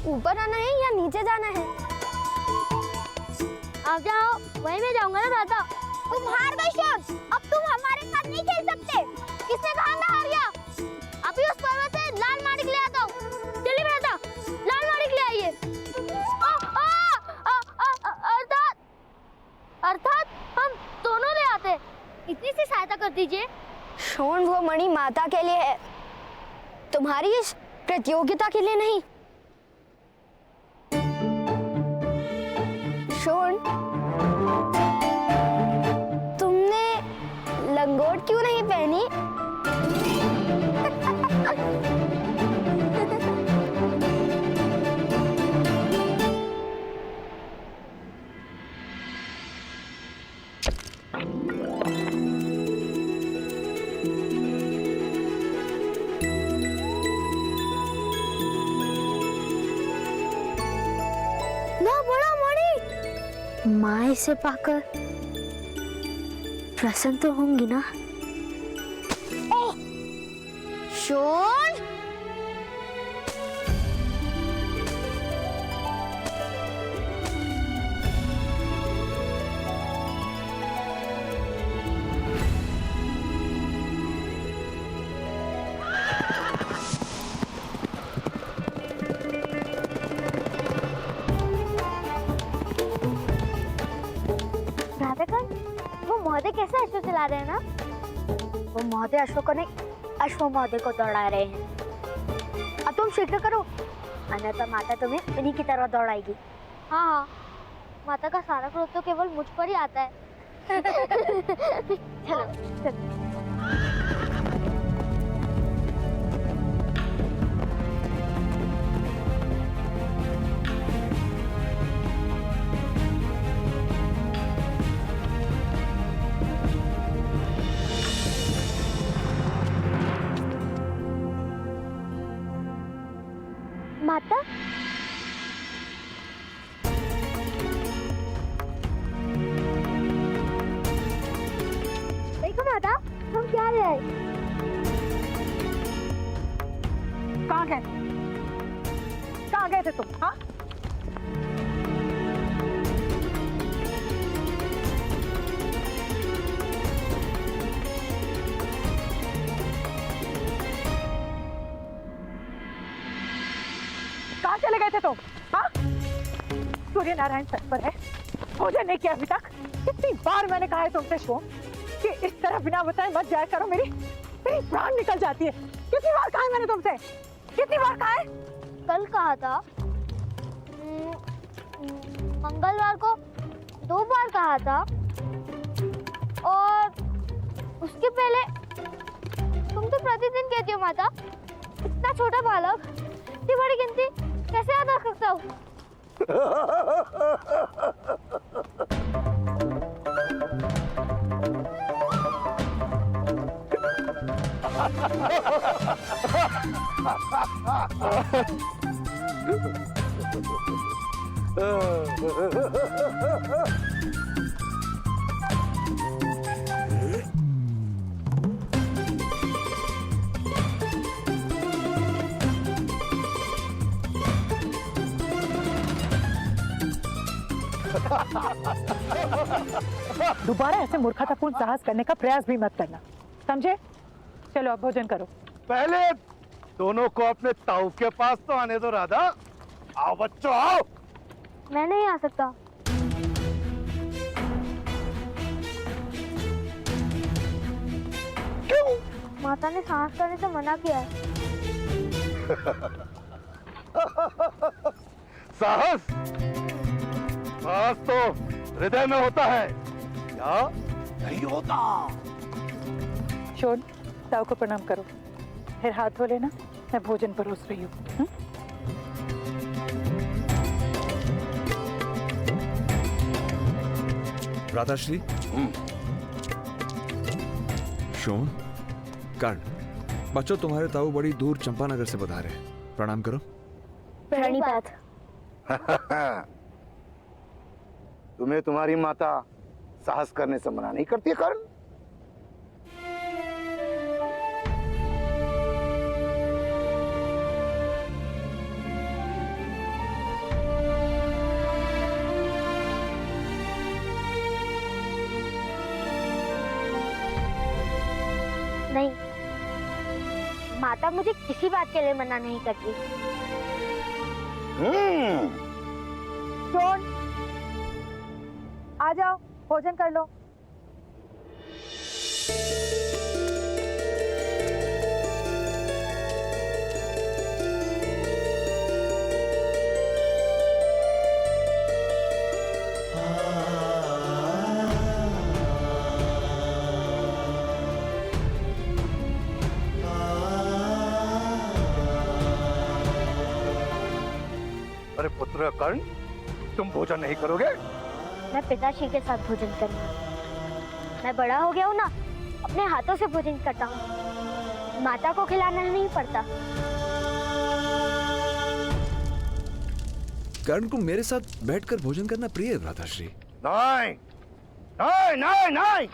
ऊपर आना है या नीचे जाना है? आप जाओ, वहीं मैं जाऊंगा ना दादा। तुम हार गए शोन, अब तुम हमारे साथ नहीं खेल सकते। किसने कहा मैं हार गया? अभी उस पर्वत से लाल माणिक ले आता हूँ। चलिए दादा, लाल माणिक ले आइए। अर्थात हम दोनों ले आते। इतनी सी सहायता कर दीजिए। शोन, वो मणि माता के लिए है, तुम्हारी इस प्रतियोगिता के लिए नहीं। शोन, तुमने लंगोट क्यों नहीं पहनी? माँ इसे पाकर प्रसन्न तो होंगी ना? शोन, वो महोदय कैसे अश्व चला रहे हैं ना? वो महोदय अश्व को नहीं, अश्व महोदय को दौड़ा रहे हैं। अब तुम शीघ्र करो, अन्यथा माता तुम्हें इन्हीं की तरह दौड़ाएगी। हाँ हाँ, माता का सारा क्रोध तो केवल मुझ पर ही आता है। चलो चलो। माता, देखो माता, हम क्या ले आए? कहाँ गए? कहाँ गए थे तुम? हाँ, कहाँ चले गए थे तुम? हाँ, सूर्य नारायण तट पर है, भोजन नहीं किया अभी तक। कितनी बार मैंने कहा है तुमसे शोन कि इस तरह बिना बताए मत जाया करो, मेरी प्राण निकल जाती है। कितनी बार कहा है मैंने तुमसे? कितनी बार कहा है? कल कहा था, मंगलवार को 2 बार कहा था, और उसके पहले तुम तो प्रतिदिन कहती हो माता। इतना छोटा बालक इतनी बड़ी गिनती कैसे याद रख सकता हूँ? दोबारा ऐसे मूर्खतापूर्ण साहस करने का प्रयास भी मत करना, समझे? चलो अब भोजन करो। पहले दोनों को अपने ताऊ के पास तो आने दो राधा। आओ बच्चों आओ। मैं नहीं आ सकता। क्यों? माता ने साहस करने से मना किया है। साहस? साहस तो हृदय में होता है, क्या नहीं होता? शोन, ताऊ को प्रणाम करो, फिर हाथ धो लेना। मैं भोजन परोस रही हूँ। राधाश्री, शोन, कर्ण, बच्चों तुम्हारे ताऊ बड़ी दूर चंपानगर से पधारे हैं। प्रणाम करो। प्रणिपात। तुम्हें तुम्हारी माता साहस करने से मना नहीं करती है कर्ण? माता मुझे किसी बात के लिए मना नहीं करती। शोन, आ जाओ, भोजन कर लो। अरे पुत्र कर्ण, तुम भोजन नहीं करोगे? मैं पिताश्री के साथ भोजन करूंगा। मैं बड़ा हो गया हूँ ना, अपने हाथों से भोजन करता हूँ, माता को खिलाना नहीं पड़ता। कर्ण को मेरे साथ बैठकर भोजन करना प्रिय है भ्राताश्री। नहीं नहीं नहीं नहीं,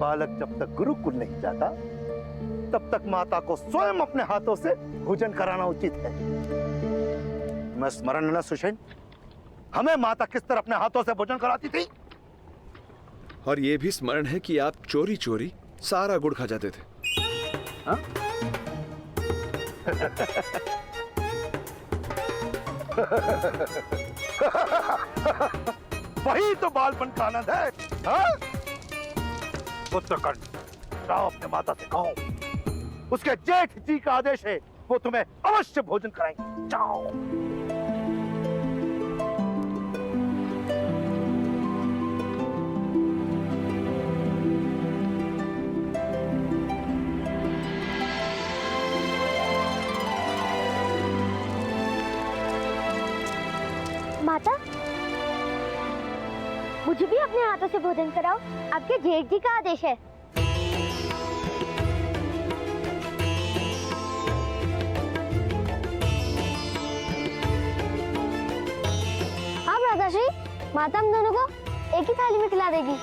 बालक जब तक गुरुकुल नहीं जाता तब तक माता को स्वयं अपने हाथों से भोजन कराना उचित है। मैं स्मरण न सुषेण, हमें माता किस तरह अपने हाथों से भोजन कराती थी। और ये भी स्मरण है कि आप चोरी चोरी सारा गुड़ खा जाते थे। हाँ? वही तो बालपन का आनंद है। हाँ? पुत्र कर्ण, जाओ अपने माता से कहो, उसके जेठ जी का आदेश है, वो तुम्हें अवश्य भोजन कराएंगे। जाओ। माता, मुझे भी अपने हाथों से भोजन कराओ, आपके जेठ जी का आदेश है। हाँ भ्राताश्री, माता हम दोनों को एक ही थाली में खिला देगी।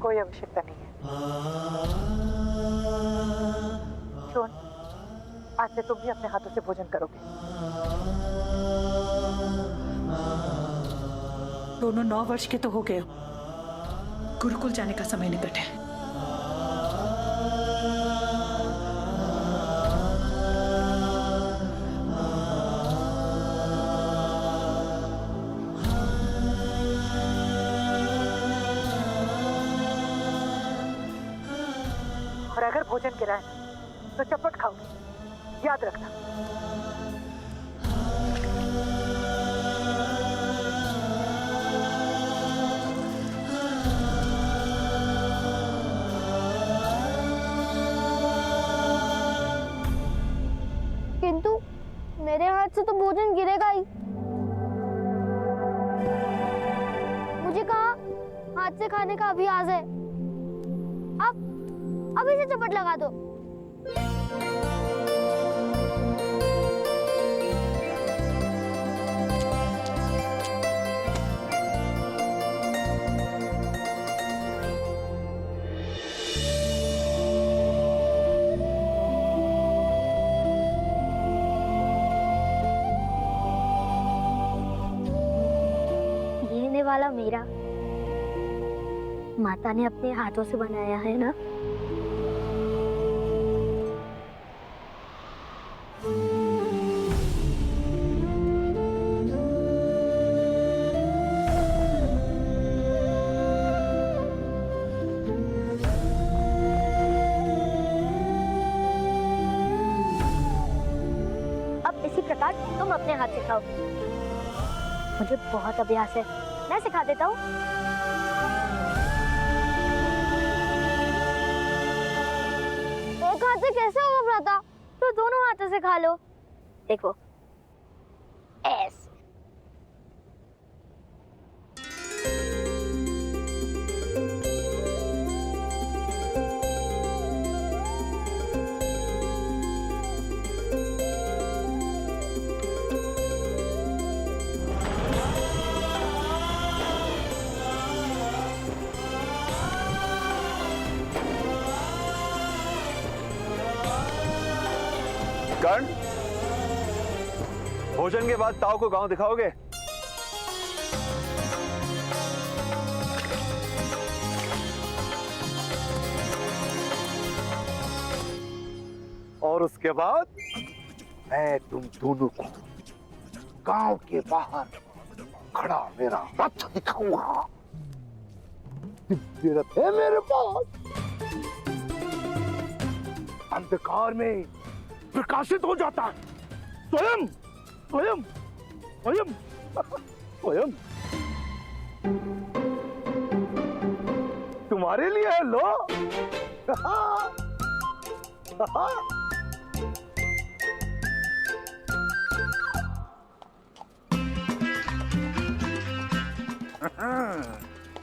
कोई आवश्यकता नहीं है। शोन, आज से तुम भी अपने हाथों से भोजन करोगे। दोनों 9 वर्ष के तो हो गए हो, गुरुकुल जाने का समय निकट है। और अगर भोजन गिराए तो चपट खाओगे, याद रखना। किंतु मेरे हाथ से तो भोजन गिरेगा ही। मुझे कहा हाथ से खाने का अभ्यास है। अब इसे चपट लगा दो। ये वाला मेरा माता ने अपने हाथों से बनाया है ना। अब इसी प्रकार तुम अपने हाथ से खाओ। मुझे बहुत अभ्यास है, मैं सिखा देता हूँ। एक हाथ से कैसे होगा भ्राता? तो दोनों हाथों से खा लो। देखो, ऐसे। कर्ण, भोजन के बाद ताऊ को गांव दिखाओगे? और उसके बाद मैं तुम दोनों को गांव के बाहर खड़ा मेरा रथ दिखाऊंगा। दिव्य रथ है मेरे पास, अंधकार में प्रकाशित हो जाता है। स्वयं स्वयं स्वयं स्वयं तुम्हारे लिए है। लो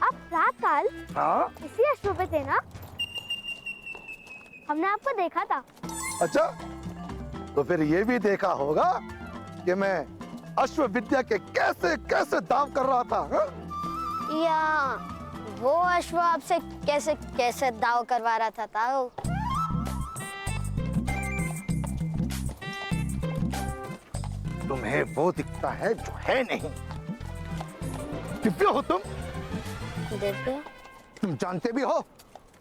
आप रात काल हाँ, इसी अश्व पे थे ना? हमने आपको देखा था। अच्छा, तो फिर ये भी देखा होगा कि मैं अश्व विद्या के कैसे कैसे दाव कर रहा था। हा? या वो अश्व आपसे कैसे कैसे दाव करवा रहा था ताऊ? तुम्हें वो दिखता है जो है नहीं। दिव्य हो तुम? दिव्य? तुम जानते भी हो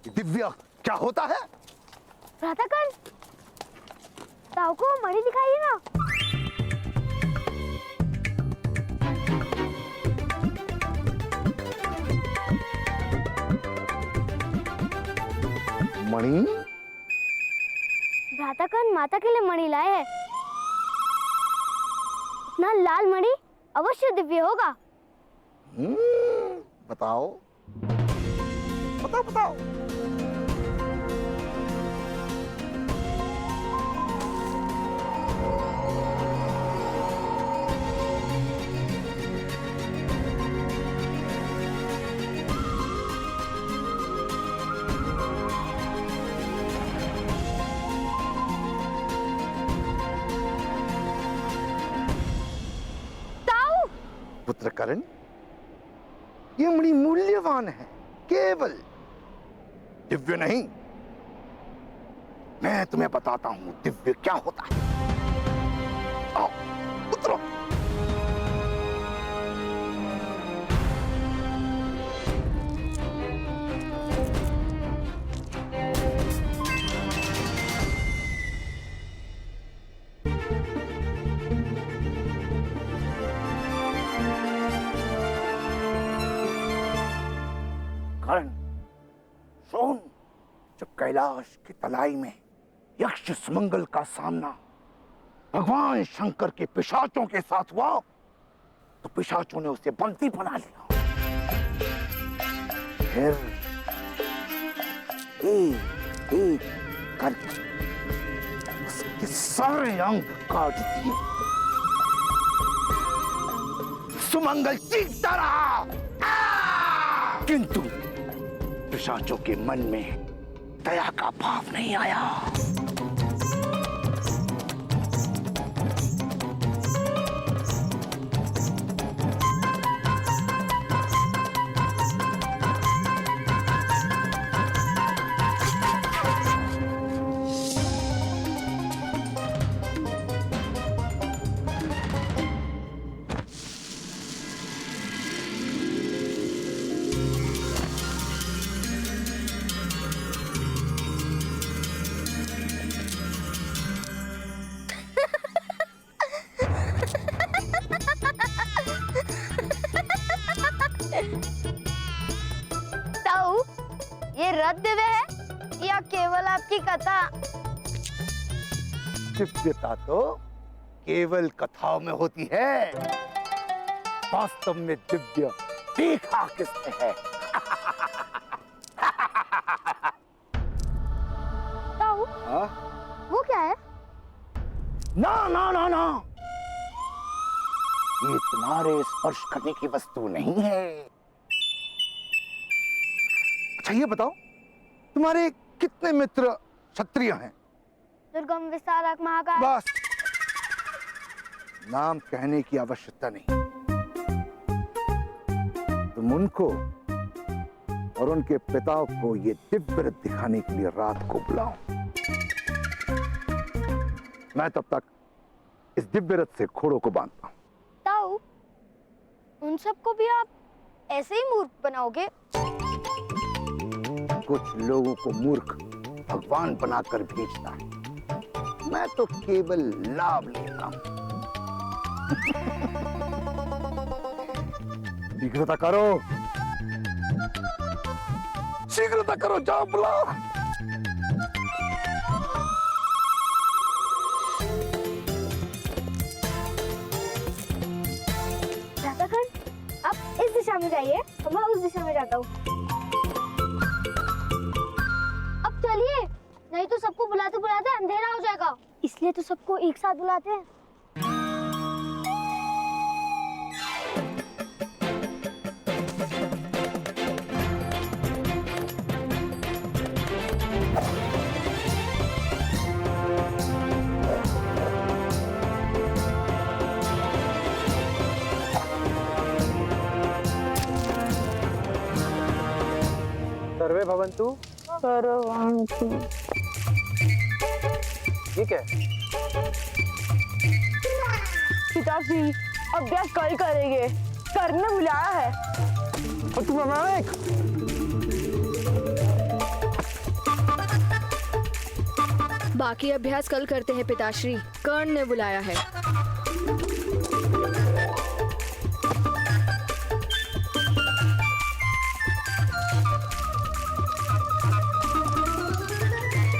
कि दिव्य क्या होता है? प्रातःकाल ताऊ को मणि दिखाइए ना। मणि? भ्राताकाल माता के लिए मणि लाए हैं। इतना लाल मणि अवश्य दिव्य होगा। बताओ बताओ बताओ। पुत्र कर्ण, ये बड़ी मूल्यवान है, केवल दिव्य नहीं। मैं तुम्हें बताता हूं दिव्य क्या होता है। आओ उतरो। कर्ण, सुन, जब कैलाश की तलाई में यक्ष सुमंगल का सामना भगवान शंकर के पिशाचों के साथ हुआ, तो पिशाचों ने उसे बंदी बना लिया। फिर एक एक करके उसके सारे अंग काट दिए। सुमंगल चीखता रहा, किंतु पिशाचों के मन में दया का भाव नहीं आया। ताऊ, ये रथ दिव्य है या केवल आपकी कथा? दिव्यता तो केवल कथाओं में होती है, वास्तव में दिव्य देखा किसने है? ताऊ, वो क्या है? ना ना ना ना, ये तुम्हारे स्पर्श करने की वस्तु नहीं है। अच्छा ये बताओ, तुम्हारे कितने मित्र क्षत्रिय हैं? दुर्गम, विस्तारक, महाकाय। बस, नाम कहने की आवश्यकता नहीं। तुम उनको और उनके पिता को ये दिव्य रथ दिखाने के लिए रात को बुलाओ। मैं तब तक इस दिव्य रथ से घोड़ों को बांधता हूँ। ताऊ, उन सबको भी आप ऐसे ही मूर्ख बनाओगे? कुछ लोगों को मूर्ख भगवान बनाकर भेजता है, मैं तो केवल लाभ लेता हूँ। शीघ्रता करो, शीघ्रता करो, जाओ बुलाओ। आप इस दिशा में जाइए, मैं उस दिशा में जाता हूँ। अब चलिए, नहीं तो सबको बुलाते बुलाते अंधेरा हो जाएगा। इसलिए तो सबको एक साथ बुलाते हैं। सर्वे भवन्तु। ठीक है। पिताजी अभ्यास कल करेंगे, सर ने बुलाया है। और तुम अनामिक, बाकी अभ्यास कल करते हैं पिताश्री, कर्ण ने बुलाया है।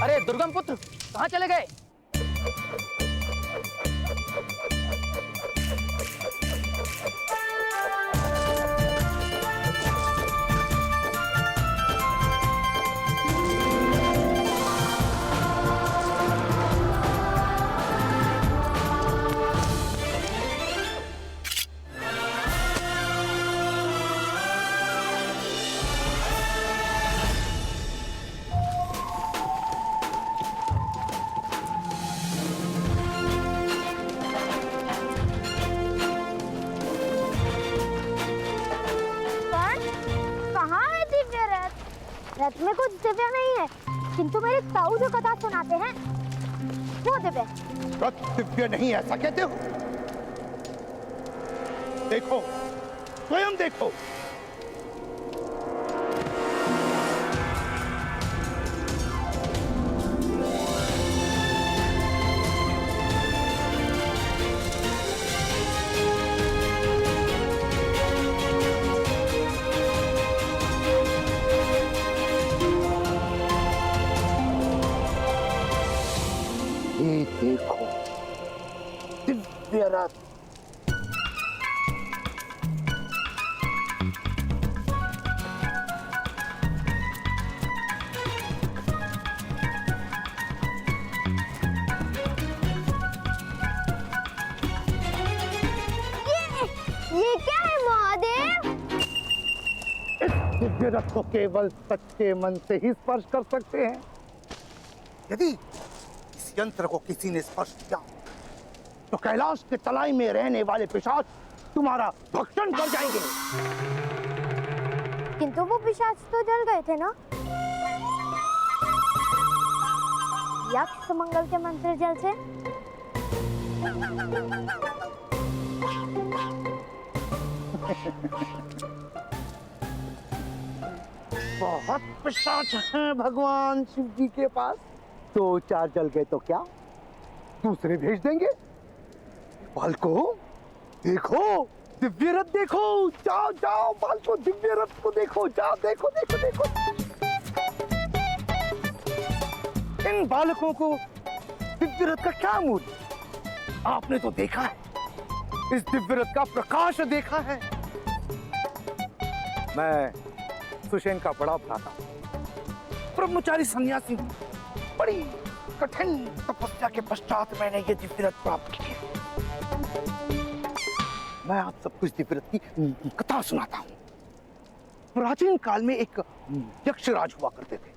अरे दुर्गम पुत्र, कहाँ चले गए? रथ में कुछ दिव्य नहीं है, किंतु मेरे ताऊ जो कथा सुनाते हैं वो दिव्य। रथ दिव्य नहीं, ऐसा कहते हो? देखो, स्वयं देखो। ये देखो, दिव्य रथ। ये क्या है महादेव? इस दिव्य रथ को केवल सच्चे मन से ही स्पर्श कर सकते हैं। यदि इस यंत्र को किसी ने स्पर्श किया तो कैलाश के तलाई में रहने वाले पिशाच तुम्हारा भक्षण कर जाएंगे। किंतु वो पिशाच तो जल गए थे ना? यक्ष मंगल के मंत्र जल से? बहुत पिशाच हैं भगवान शिव जी के पास। 2-4 जल गए तो क्या, दूसरे भेज देंगे। बालको देखो, दिव्य रथ देखो, जाओ जाओ बालको, दिव्य रथ को देखो, जाओ देखो देखो देखो। इन बालकों को दिव्य रथ का क्या मूल्य? आपने तो देखा है, इस दिव्य रथ का प्रकाश देखा है। मैं सुषेण का बड़ा भ्राता, ब्रह्मचारी सन्यासी, बड़ी कठिन तपस्या के पश्चात मैंने ये दिव्य रथ प्राप्त किया। मैं आप सबको इस दिव्य रथ की कथा सुनाता हूँ। प्राचीन काल में एक यक्षराज हुआ करते थे।